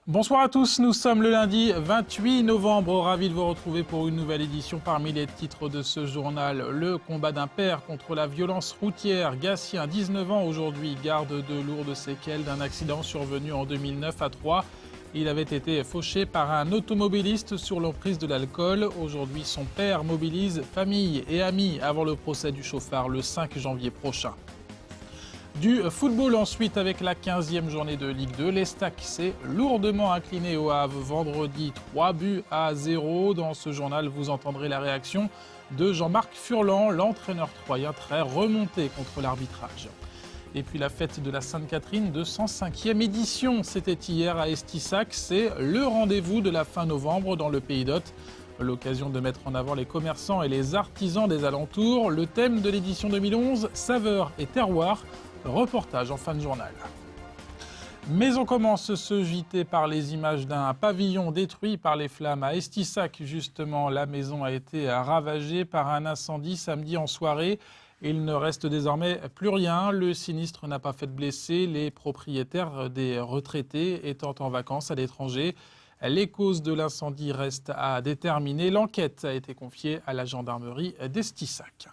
Bonsoir à tous, nous sommes le lundi 28 novembre, ravi de vous retrouver pour une nouvelle édition. Parmi les titres de ce journal, le combat d'un père contre la violence routière. Gatien, 19 ans aujourd'hui, garde de lourdes séquelles d'un accident survenu en 2009 à Troyes. Il avait été fauché par un automobiliste sur l'emprise de l'alcool. Aujourd'hui, son père mobilise famille et amis avant le procès du chauffard le 5 janvier prochain. Du football ensuite avec la 15e journée de Ligue 2. L'Estac s'est lourdement incliné au Havre vendredi, 3-0. Dans ce journal, vous entendrez la réaction de Jean-Marc Furlan, l'entraîneur troyen très remonté contre l'arbitrage. Et puis la fête de la Sainte-Catherine, 205e édition. C'était hier à Estissac. C'est le rendez-vous de la fin novembre dans le Pays d'Hôte. L'occasion de mettre en avant les commerçants et les artisans des alentours. Le thème de l'édition 2011, saveurs et terroirs. Reportage en fin de journal. Mais on commence ce JT par les images d'un pavillon détruit par les flammes à Estissac. Justement, la maison a été ravagée par un incendie samedi en soirée. Il ne reste désormais plus rien. Le sinistre n'a pas fait de blessés. Les propriétaires des retraités étant en vacances à l'étranger. Les causes de l'incendie restent à déterminer. L'enquête a été confiée à la gendarmerie d'Estissac.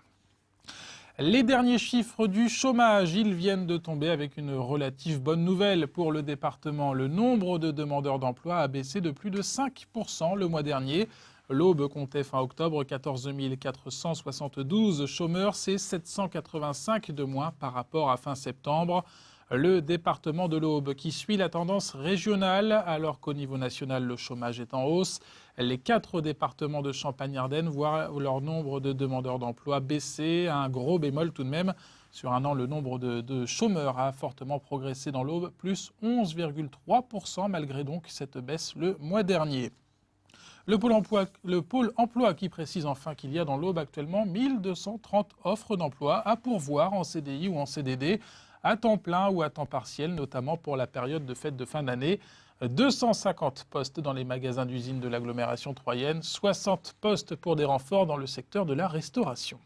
Les derniers chiffres du chômage, ils viennent de tomber avec une relative bonne nouvelle pour le département. Le nombre de demandeurs d'emploi a baissé de plus de 5% le mois dernier. L'Aube comptait fin octobre 14 472 chômeurs, c'est 785 de moins par rapport à fin septembre. Le département de l'Aube qui suit la tendance régionale alors qu'au niveau national le chômage est en hausse. Les 4 départements de Champagne-Ardenne voient leur nombre de demandeurs d'emploi baisser. Un gros bémol tout de même. Sur un an, le nombre de chômeurs a fortement progressé dans l'Aube, plus 11,3% malgré donc cette baisse le mois dernier. Le Pôle emploi qui précise enfin qu'il y a dans l'Aube actuellement 1230 offres d'emploi à pourvoir en CDI ou en CDD, à temps plein ou à temps partiel, notamment pour la période de fête de fin d'année. 250 postes dans les magasins d'usines de l'agglomération troyenne, 60 postes pour des renforts dans le secteur de la restauration.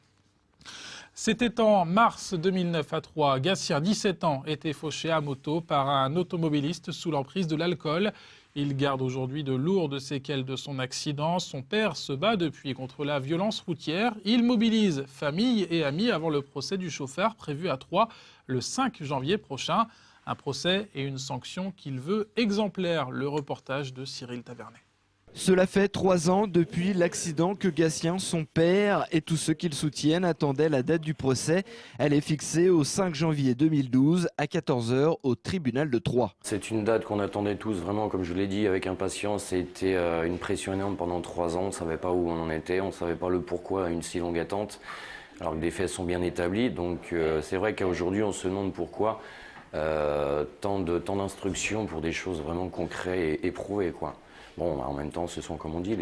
C'était en mars 2009 à Troyes. Gatien, 17 ans, était fauché à moto par un automobiliste sous l'emprise de l'alcool. Il garde aujourd'hui de lourdes séquelles de son accident. Son père se bat depuis contre la violence routière. Il mobilise famille et amis avant le procès du chauffeur prévu à Troyes le 5 janvier prochain. Un procès et une sanction qu'il veut exemplaire. Le reportage de Cyril Tavernet. Cela fait 3 ans depuis l'accident que Gatien, son père et tous ceux qui le soutiennent attendaient la date du procès. Elle est fixée au 5 janvier 2012 à 14 h au tribunal de Troyes. C'est une date qu'on attendait tous vraiment, comme je l'ai dit, avec impatience. C'était une pression énorme pendant 3 ans. On ne savait pas où on en était, on ne savait pas le pourquoi à une si longue attente, alors que des faits sont bien établis. Donc c'est vrai qu'aujourd'hui on se demande pourquoi tant d'instructions pour des choses vraiment concrètes et éprouvées, quoi. Bon, en même temps, ce sont, comme on dit,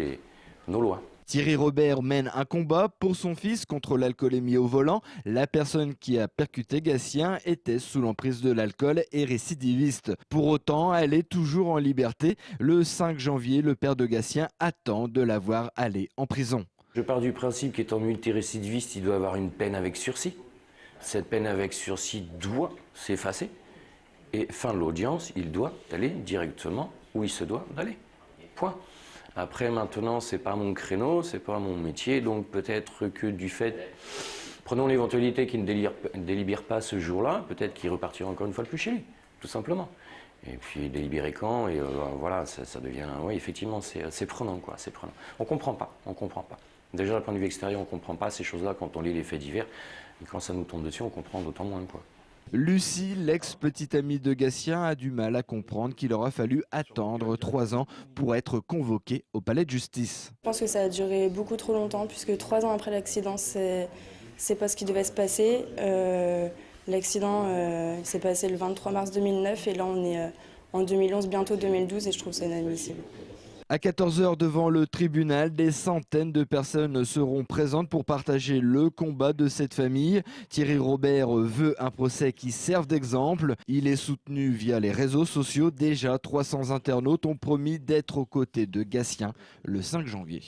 nos lois. Thierry Robert mène un combat pour son fils contre l'alcoolémie au volant. La personne qui a percuté Gatien était sous l'emprise de l'alcool et récidiviste. Pour autant, elle est toujours en liberté. Le 5 janvier, le père de Gatien attend de la voir aller en prison. Je pars du principe qu'étant multirécidiviste, il doit avoir une peine avec sursis. Cette peine avec sursis doit s'effacer. Et fin de l'audience, il doit aller directement où il se doit d'aller. Point. Après, maintenant, c'est pas mon créneau, c'est pas mon métier, donc peut-être que du fait, prenons l'éventualité qu'il ne délibère pas ce jour-là, peut-être qu'il repartira encore une fois le plus chez lui, tout simplement. Et puis délibérer quand, et voilà, ça devient, oui, effectivement, c'est prenant, quoi, c'est prenant. On comprend pas. Déjà, d'un point de vue extérieur, on comprend pas ces choses-là quand on lit les faits divers, et quand ça nous tombe dessus, on comprend d'autant moins, quoi. Lucie, l'ex-petite amie de Gatien, a du mal à comprendre qu'il aura fallu attendre 3 ans pour être convoqué au palais de justice. Je pense que ça a duré beaucoup trop longtemps, puisque 3 ans après l'accident, c'est pas ce qui devait se passer. L'accident s'est passé le 23 mars 2009 et là on est en 2011, bientôt 2012 et je trouve ça inadmissible. À 14 h devant le tribunal, des centaines de personnes seront présentes pour partager le combat de cette famille. Thierry Robert veut un procès qui serve d'exemple. Il est soutenu via les réseaux sociaux. Déjà 300 internautes ont promis d'être aux côtés de Gatien le 5 janvier.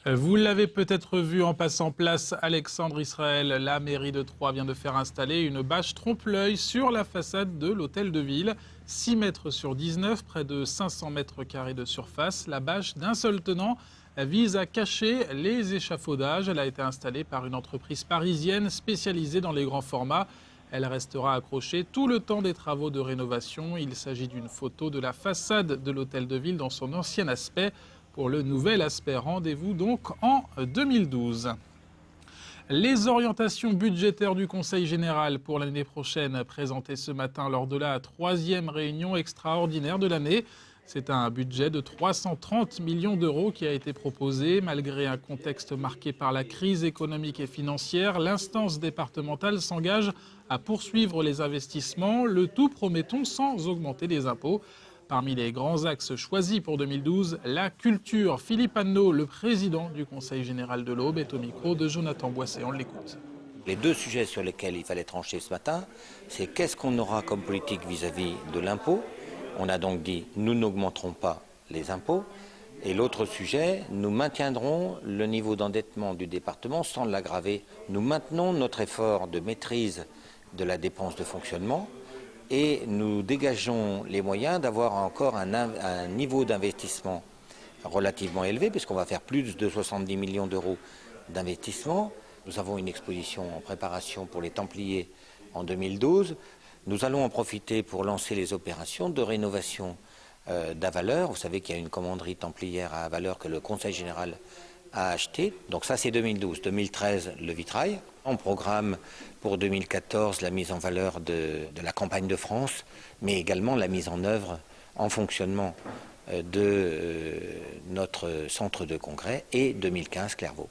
Vous l'avez peut-être vu en passant place Alexandre Israël. La mairie de Troyes vient de faire installer une bâche trompe-l'œil sur la façade de l'hôtel de ville. 6 mètres sur 19, près de 500 mètres carrés de surface. La bâche d'un seul tenant vise à cacher les échafaudages. Elle a été installée par une entreprise parisienne spécialisée dans les grands formats. Elle restera accrochée tout le temps des travaux de rénovation. Il s'agit d'une photo de la façade de l'hôtel de ville dans son ancien aspect. Pour le nouvel aspect, rendez-vous donc en 2012. Les orientations budgétaires du Conseil général pour l'année prochaine présentées ce matin lors de la 3e réunion extraordinaire de l'année. C'est un budget de 330 millions d'euros qui a été proposé. Malgré un contexte marqué par la crise économique et financière, l'instance départementale s'engage à poursuivre les investissements, le tout promettons sans augmenter les impôts. Parmi les grands axes choisis pour 2012, la culture. Philippe Anneau, le président du Conseil général de l'Aube, est au micro de Jonathan Boisset. On l'écoute. Les deux sujets sur lesquels il fallait trancher ce matin, c'est qu'est-ce qu'on aura comme politique vis-à-vis de l'impôt. On a donc dit, nous n'augmenterons pas les impôts. Et l'autre sujet, nous maintiendrons le niveau d'endettement du département sans l'aggraver. Nous maintenons notre effort de maîtrise de la dépense de fonctionnement. Et nous dégageons les moyens d'avoir encore un niveau d'investissement relativement élevé, puisqu'on va faire plus de 70 millions d'euros d'investissement. Nous avons une exposition en préparation pour les Templiers en 2012. Nous allons en profiter pour lancer les opérations de rénovation d'Avaleur. Vous savez qu'il y a une commanderie templière à Avaleur que le Conseil général a acheté. Donc ça, c'est 2012. 2013, le vitrail. On programme pour 2014 la mise en valeur de la campagne de France, mais également la mise en œuvre en fonctionnement de notre centre de congrès et 2015 Clairvaux.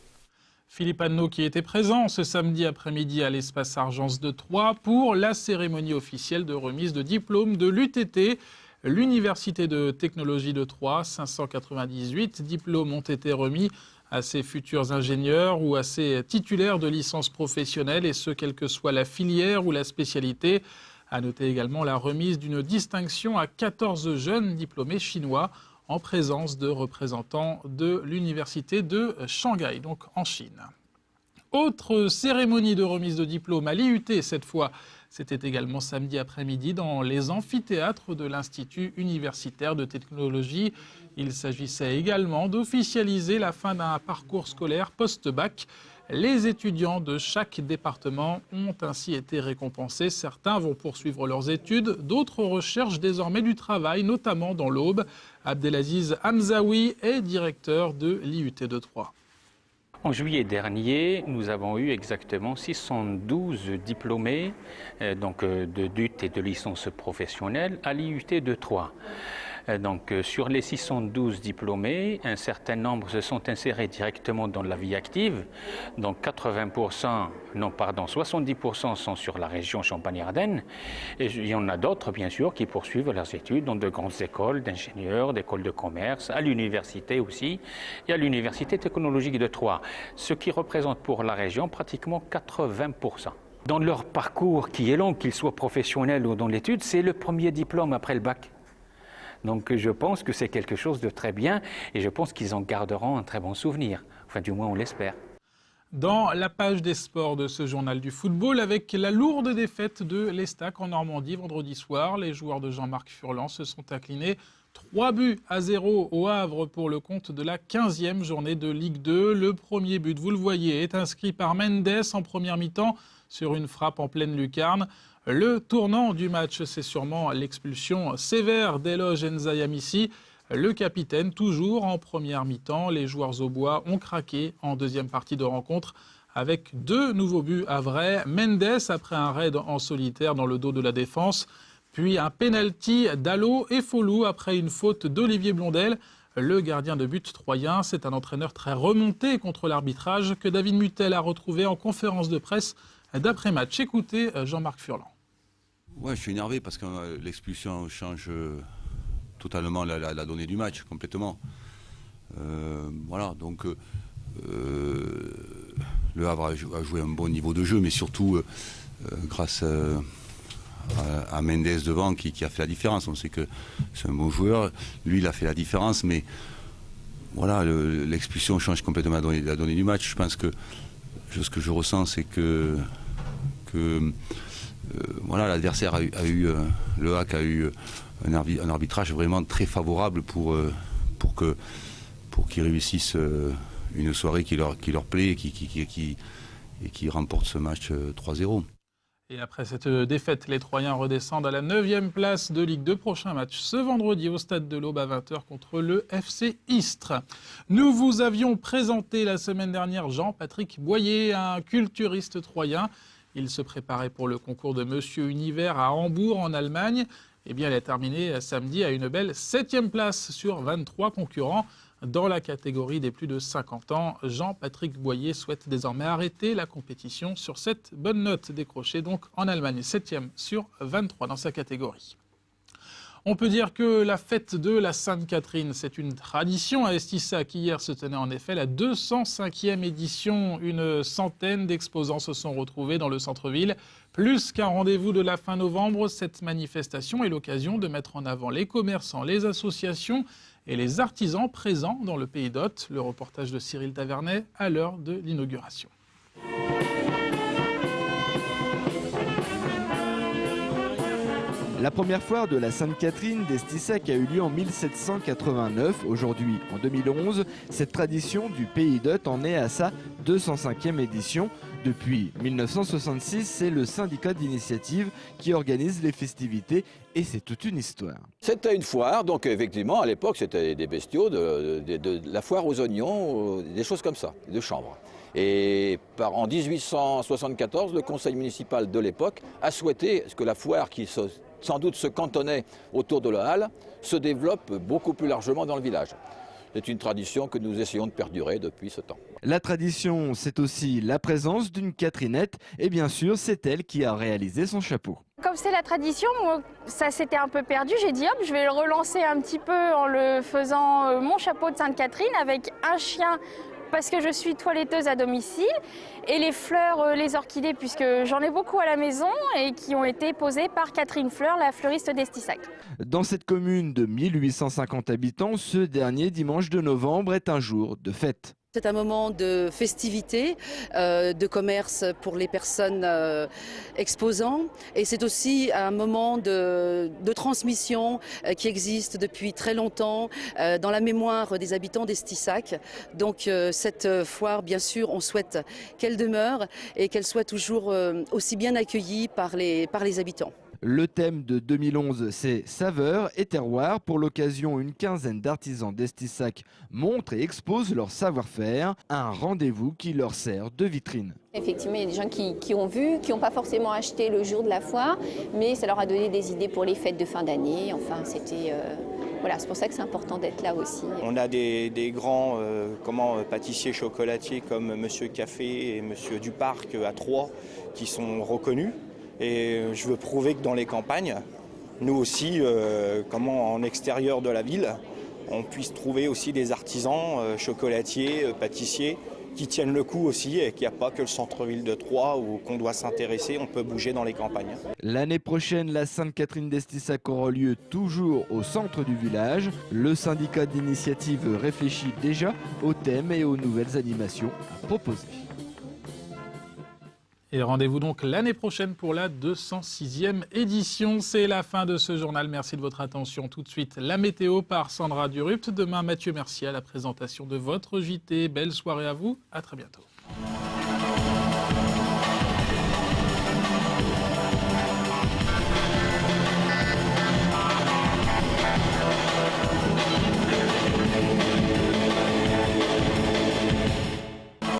Philippe Anneau qui était présent ce samedi après-midi à l'espace Argence de Troyes pour la cérémonie officielle de remise de diplôme de l'UTT, l'Université de technologie de Troyes. 598 diplômes ont été remis à ses futurs ingénieurs ou à ses titulaires de licence professionnelle, et ce, quelle que soit la filière ou la spécialité. À noter également la remise d'une distinction à 14 jeunes diplômés chinois en présence de représentants de l'université de Shanghai, donc en Chine. Autre cérémonie de remise de diplôme à l'IUT cette fois. C'était également samedi après-midi dans les amphithéâtres de l'Institut universitaire de technologie. Il s'agissait également d'officialiser la fin d'un parcours scolaire post-bac. Les étudiants de chaque département ont ainsi été récompensés. Certains vont poursuivre leurs études, d'autres recherchent désormais du travail, notamment dans l'Aube. Abdelaziz Hamzaoui est directeur de l'IUT de Troyes. En juillet dernier, nous avons eu exactement 612 diplômés de DUT et de licence professionnelle à l'IUT de Troyes. Donc, sur les 612 diplômés, un certain nombre se sont insérés directement dans la vie active. Donc 70% sont sur la région Champagne-Ardenne. Et il y en a d'autres, bien sûr, qui poursuivent leurs études dans de grandes écoles d'ingénieurs, d'écoles de commerce, à l'université aussi, et à l'Université technologique de Troyes. Ce qui représente pour la région pratiquement 80%. Dans leur parcours qui est long, qu'ils soient professionnels ou dans l'étude, c'est le premier diplôme après le bac. Donc je pense que c'est quelque chose de très bien et je pense qu'ils en garderont un très bon souvenir. Enfin, du moins, on l'espère. Dans la page des sports de ce journal du football, avec la lourde défaite de l'Estac en Normandie vendredi soir, les joueurs de Jean-Marc Furlan se sont inclinés 3-0 au Havre pour le compte de la 15e journée de Ligue 2. Le premier but, vous le voyez, est inscrit par Mendes en première mi-temps sur une frappe en pleine lucarne. Le tournant du match, c'est sûrement l'expulsion sévère d'Eloge Nzayamissi. Le capitaine, toujours en première mi-temps. Les joueurs aubois ont craqué en deuxième partie de rencontre avec 2 nouveaux buts havrais. Mendes après un raid en solitaire dans le dos de la défense. Puis un pénalty d'Allo et Folou après une faute d'Olivier Blondel. Le gardien de but troyen, c'est un entraîneur très remonté contre l'arbitrage que David Mutel a retrouvé en conférence de presse d'après-match. Écoutez Jean-Marc Furlan. Ouais, je suis énervé parce que l'expulsion change totalement la donnée du match, complètement. Voilà, donc le Havre a joué un bon niveau de jeu, mais surtout grâce à Mendes devant qui a fait la différence. On sait que c'est un bon joueur, lui il a fait la différence, mais voilà, l'expulsion change complètement la donnée du match. Je pense que ce que je ressens, c'est que voilà, l'adversaire le HAC a eu un arbitrage vraiment très favorable pour qu'ils réussissent une soirée qui leur plaît et qui remportent ce match 3-0. Et après cette défaite, les Troyens redescendent à la 9e place de Ligue 2. Prochain match ce vendredi au Stade de l'Aube à 20h contre le FC Istres. Nous vous avions présenté la semaine dernière Jean-Patrick Boyer, un culturiste troyen. Il se préparait pour le concours de Monsieur Univers à Hambourg en Allemagne. Eh bien, il a terminé samedi à une belle 7e place sur 23 concurrents. Dans la catégorie des plus de 50 ans, Jean-Patrick Boyer souhaite désormais arrêter la compétition sur cette bonne note décrochée donc en Allemagne, 7e sur 23 dans sa catégorie. On peut dire que la fête de la Sainte-Catherine, c'est une tradition à Estissac. Hier se tenait en effet la 205e édition. Une centaine d'exposants se sont retrouvés dans le centre-ville. Plus qu'un rendez-vous de la fin novembre, cette manifestation est l'occasion de mettre en avant les commerçants, les associations et les artisans présents dans le Pays d'Hôte. Le reportage de Cyril Tavernet à l'heure de l'inauguration. La première foire de la Sainte-Catherine d'Estissac a eu lieu en 1789. Aujourd'hui, en 2011, cette tradition du Pays d'Hôte en est à sa 205e édition. Depuis 1966, c'est le syndicat d'initiative qui organise les festivités et c'est toute une histoire. C'était une foire, donc effectivement, à l'époque, c'était des bestiaux, de la foire aux oignons, des choses comme ça, de chanvre. Et en 1874, le conseil municipal de l'époque a souhaité que la foire, qui sans doute se cantonnait autour de la halle, se développe beaucoup plus largement dans le village. C'est une tradition que nous essayons de perdurer depuis ce temps. La tradition, c'est aussi la présence d'une Catherinette et bien sûr, c'est elle qui a réalisé son chapeau. Comme c'est la tradition, moi, ça s'était un peu perdu. J'ai dit hop, je vais le relancer un petit peu en le faisant mon chapeau de Sainte-Catherine avec un chien parce que je suis toiletteuse à domicile et les fleurs, les orchidées, puisque j'en ai beaucoup à la maison et qui ont été posées par Catherine Fleur, la fleuriste d'Estissac. Dans cette commune de 1850 habitants, ce dernier dimanche de novembre est un jour de fête. C'est un moment de festivité, de commerce pour les personnes exposants et c'est aussi un moment de transmission qui existe depuis très longtemps dans la mémoire des habitants d'Estissac. Donc cette foire, bien sûr, on souhaite qu'elle demeure et qu'elle soit toujours aussi bien accueillie par les habitants. Le thème de 2011, c'est saveurs et terroirs. Pour l'occasion, une quinzaine d'artisans d'Estissac montrent et exposent leur savoir-faire. Un rendez-vous qui leur sert de vitrine. Effectivement, il y a des gens qui ont vu, qui n'ont pas forcément acheté le jour de la foire, mais ça leur a donné des idées pour les fêtes de fin d'année. Enfin, c'était... Voilà, c'est pour ça que c'est important d'être là aussi. On a des grands pâtissiers chocolatiers comme Monsieur Café et Monsieur Duparc à Troyes qui sont reconnus. Et je veux prouver que dans les campagnes, nous aussi, en extérieur de la ville, on puisse trouver aussi des artisans chocolatiers, pâtissiers qui tiennent le coup aussi et qu'il n'y a pas que le centre-ville de Troyes où qu'on doit s'intéresser, on peut bouger dans les campagnes. L'année prochaine, la Sainte-Catherine d'Estissac aura lieu toujours au centre du village. Le syndicat d'initiative réfléchit déjà aux thèmes et aux nouvelles animations à proposer. Et rendez-vous donc l'année prochaine pour la 206e édition. C'est la fin de ce journal. Merci de votre attention. Tout de suite, la météo par Sandra Durupt. Demain, Mathieu Mercier à la présentation de votre JT. Belle soirée à vous. À très bientôt.